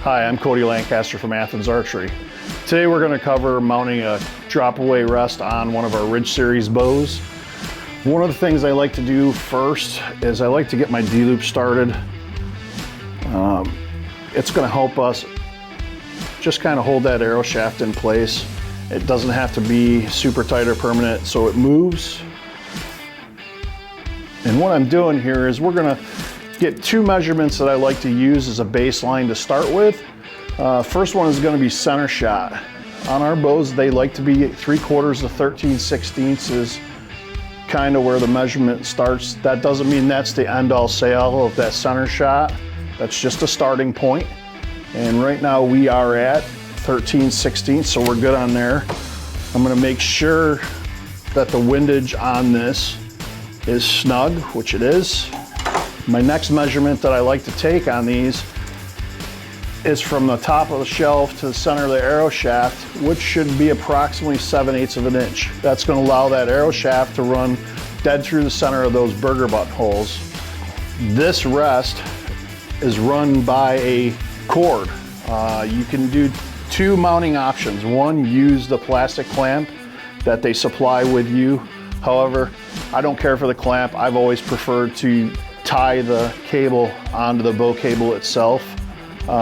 Hi, I'm Cody Lancaster from Athens Archery. Today we're going to cover mounting a drop-away rest on one of our Ridge Series bows. One of the things I like to do first is I like to get my D-loop started. It's going to help us just kind of hold that arrow shaft in place. It doesn't have to be super tight or permanent, so it moves. And what I'm doing here is we're going to get two measurements that I like to use as a baseline to start with. First one is going to be center shot. On our bows, they like to be 3/4 to 13/16 is kind of where the measurement starts. That doesn't mean that's the end-all say-all of that center shot. That's just a starting point. And right now we are at 13/16, so we're good on there. I'm going to make sure that the windage on this is snug, which it is. My next measurement that I like to take on these is from the top of the shelf to the center of the arrow shaft, which should be approximately 7/8 of an inch. That's going to allow that arrow shaft to run dead through the center of those burger butt holes. This rest is run by a cord. You can do two mounting options. One, use the plastic clamp that they supply with you. However, I don't care for the clamp. I've always preferred to tie the cable onto the bow cable itself.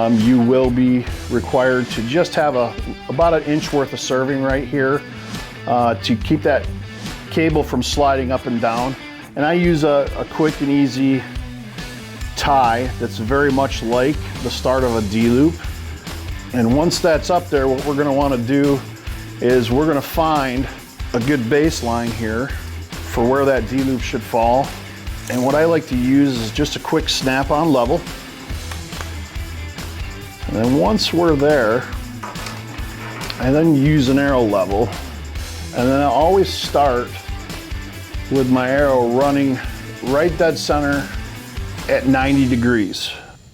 You will be required to just have about an inch worth of serving right here to keep that cable from sliding up and down. And I use a quick and easy tie that's very much like the start of a D-loop. And once that's up there, what we're going to want to do is we're going to find a good baseline here for where that D-loop should fall. And what I like to use is just a quick snap-on level. And then once we're there, I then use an arrow level. And then I always start with my arrow running right dead center at 90 degrees.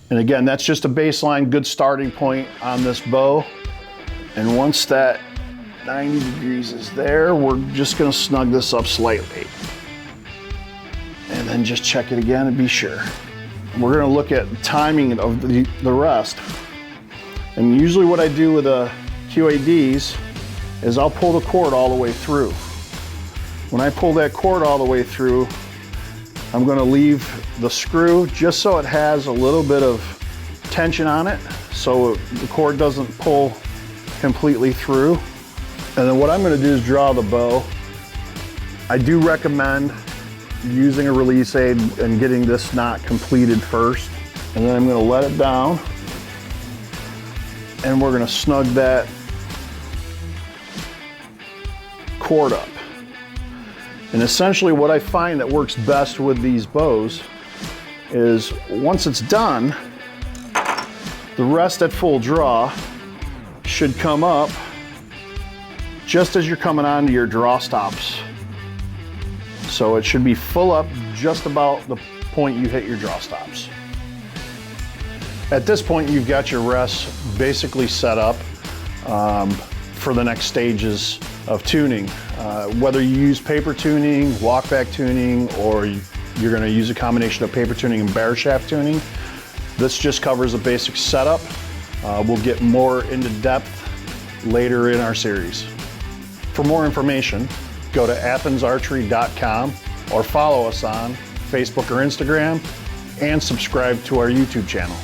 And again, that's just a baseline, good starting point on this bow. And once that 90 degrees is there, we're just gonna snug this up slightly. And then just check it again and be sure. We're gonna look at timing of the rest. And usually what I do with the QADs is I'll pull the cord all the way through. When I pull that cord all the way through, I'm gonna leave the screw just so it has a little bit of tension on it, so the cord doesn't pull completely through. And then what I'm gonna do is draw the bow. I do recommend using a release aid and getting this knot completed first. And then I'm gonna let it down. And we're gonna snug that cord up. And essentially what I find that works best with these bows is once it's done, the rest at full draw should come up just as you're coming onto your draw stops. So it should be full up just about the point you hit your draw stops. At this point, you've got your rests basically set up for the next stages of tuning. Whether you use paper tuning, walkback tuning, or you're gonna use a combination of paper tuning and bear shaft tuning, this just covers the basic setup. We'll get more into depth later in our series. For more information, go to athensarchery.com or follow us on Facebook or Instagram and subscribe to our YouTube channel.